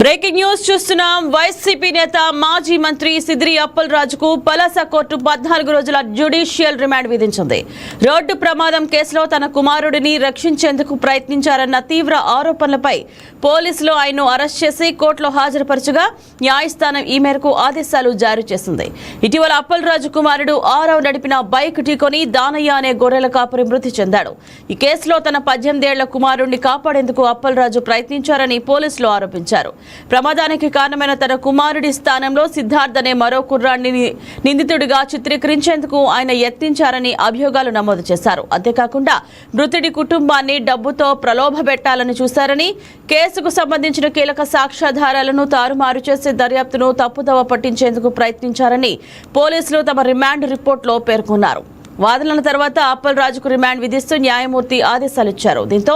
Breaking news చూస్తున్నాం. YCP నేత మాజీ మంత్రి సిద్రి అప్పలరాజుకు పలాస కోర్టు 14 రోజుల జ్యుడిషియల్ రిమాండ్ విధించింది. రోడ్డు ప్రమాదం కేసులో తన కుమారుడిని రక్షించేందుకు ప్రయత్నించారన్న తీవ్ర ఆరోపణలపై పోలీసులు ఆయన్ను అరెస్ట్ చేసి కోర్టులో హాజరుపరచగా న్యాయస్థానం ఈ మేరకు ఆదేశాలు జారీ చేసింది. ఇటీవల అప్పలరాజు కుమారుడు ఆరవ్ నడిపిన బైక్ ఢీకొని దానయ్య అనే గొర్రెల కాపరి మృతి చెందాడు. ఈ కేసులో తన 18 ఏళ్ల కుమారుడిని కాపాడేందుకు అప్పలరాజు ప్రయత్నించారని పోలీసులు ఆరోపించారు. ప్రమాదానికి కారణమైన తన కుమారుడి స్థానంలో సిద్ధార్థ్ అనే మరో కుర్రాడిని నిందితుడిగా చిత్రీకరించేందుకు ఆయన యత్నించారని అభియోగాలు నమోదు చేశారు. అంతేకాకుండా మృతుడి కుటుంబాన్ని డబ్బుతో ప్రలోభపెట్టాలని చూశారని, కేసుకు సంబంధించిన కీలక సాక్ష్యాధారాలను తారుమారు చేసే దర్యాప్తును తప్పుదోవ పట్టించేందుకు ప్రయత్నించారని పోలీసులు తమ రిమాండ్ రిపోర్టులో పేర్కొన్నారు. వాదనల తర్వాత అప్పలరాజుకు రిమాండ్ విధిస్తూ న్యాయమూర్తి ఆదేశాలు ఇచ్చారు. దీంతో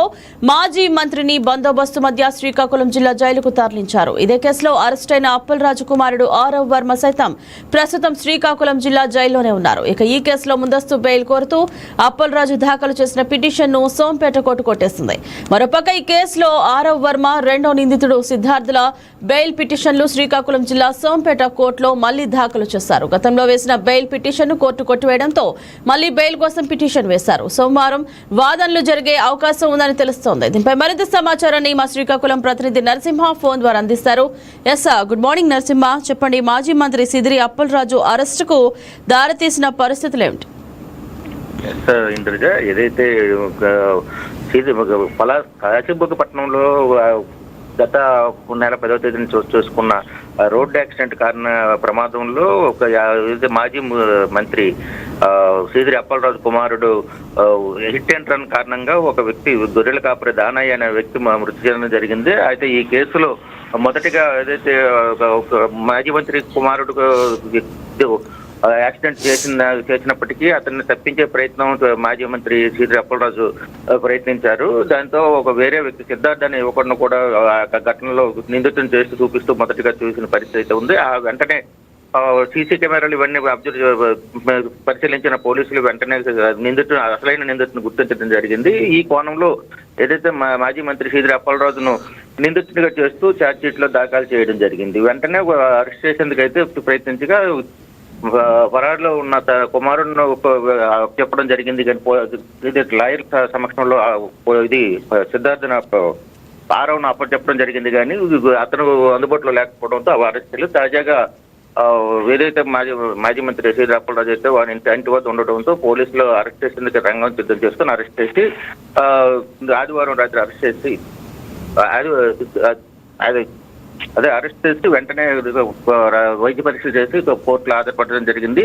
మాజీ మంత్రిని బందోబస్తు మధ్య శ్రీకాకుళం జిల్లా జైలుకు తరలించారు. ఇదే కేసులో అరెస్టైన అప్పలరాజు కుమారుడు ఆరవ్ వర్మ సైతం ప్రస్తుతం శ్రీకాకుళం జిల్లా జైల్లోనే ఉన్నారు. ఇక ఈ కేసులో ముందస్తు బెయిల్ కోరుతూ అప్పలరాజు దాఖలు చేసిన పిటిషన్ను సోంపేట కోర్టు కొట్టేసింది. మరోపక్క ఈ కేసులో ఆరవ్ వర్మ, రెండో నిందితుడు సిద్ధార్థుల బెయిల్ పిటిషన్లు శ్రీకాకుళం జిల్లా సోంపేట కోర్టులో మళ్లీ దాఖలు చేశారు. గతంలో వేసిన బెయిల్ పిటిషన్ను కోర్టు కొట్టివేయడంతో మళ్లీ బెయిల్ కోసం పిటిషన్ వేశారు. సోమవారం వాదనలు జరిగే అవకాశం ఉందని తెలుస్తోంది. దీనిపై మరింత సమాచారాన్ని మా శ్రీకాకుళం ప్రతినిధి నరసింహ ఫోన్ ద్వారా అందిస్తారు. ఎస్ గుడ్ మార్నింగ్ నరసింహ, చెప్పండి. మాజీ మంత్రి సిద్రి అప్పలరాజు అరెస్టుకు దారితీసిన పరిస్థితులు ఏమిటి? ఏదైతే కాశీబుగ్గపట్నంలో గత నెల 10వ తేదీని చూసుకున్న రోడ్డు యాక్సిడెంట్ కారణ ప్రమాదంలో ఒక మాజీ మంత్రి సిద్రి అప్పలరాజు కుమారుడు హిట్ అండ్ రన్ కారణంగా ఒక వ్యక్తి గొర్రెల కాపరి దానయ్య అనే వ్యక్తి మృతి చెందడం జరిగింది. అయితే ఈ కేసులో మొదటిగా ఏదైతే మాజీ మంత్రి కుమారుడు యాక్సిడెంట్ చేసినప్పటికీ అతన్ని తప్పించే ప్రయత్నం మాజీ మంత్రి సిద్రి అప్పలరాజు ప్రయత్నించారు. దాంతో ఒక వేరే వ్యక్తి సిద్ధార్థ్ అనే యువకుడిని కూడా ఘటనలో నిందితుని చేస్తూ చూపిస్తూ మొదటిగా చూసిన పరిస్థితి ఉంది. ఆ వెంటనే సీసీ కెమెరాలు ఇవన్నీ పరిశీలించిన పోలీసులు వెంటనే అసలైన నిందితుని గుర్తించడం జరిగింది. ఈ కోణంలో ఏదైతే మాజీ మంత్రి సిద్రి అప్పలరాజును నిందితుడిగా చేస్తూ ఛార్జ్ షీట్ లో దాఖలు చేయడం జరిగింది. వెంటనే అరెస్ట్ చేసేందుకు అయితే ప్రయత్నించగా వరాడులో ఉన్న కుమారుడిని చెప్పడం జరిగింది. కానీ లాయర్ సమక్షంలో ఇది సిద్ధార్థ ఆరవ్ను అప్పచెప్పడం జరిగింది. కానీ అతను అందుబాటులో లేకపోవడంతో అరెస్ట్ చేయలేదు. తాజాగా ఏదైతే మాజీ మంత్రి సిద్రి అప్పలరాజు అయితే వారి ఇంటి వద్ద ఉండటంతో పోలీసులు అరెస్ట్ చేసేందుకు రంగం సిద్ధం చేసుకుని అరెస్ట్ చేసి ఆదివారం రాత్రి అరెస్ట్ చేసి అరెస్ట్ చేసి వెంటనే వైద్య పరీక్షలు చేసి కోర్టులో హాజరుపడడం జరిగింది.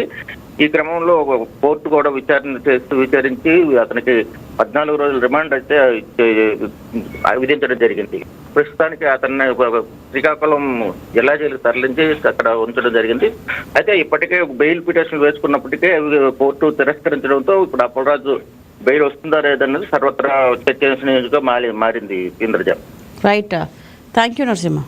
ఈ క్రమంలో కోర్టు కూడా విచారించి అతనికి 14 రోజుల రిమాండ్ అయితే విధించడం జరిగింది. ప్రస్తుతానికి అతన్ని శ్రీకాకుళం జిల్లా జైలుకు తరలించి అక్కడ ఉంచడం జరిగింది. అయితే ఇప్పటికే బెయిల్ పిటిషన్ వేసుకున్నప్పటికే కోర్టు తిరస్కరించడంతో ఇప్పుడు అప్పలరాజు బెయిల్ వస్తుందా లేదన్నది సర్వత్రా చర్చనీయంగా మారింది. Indraja. Right, thank you Narasimha.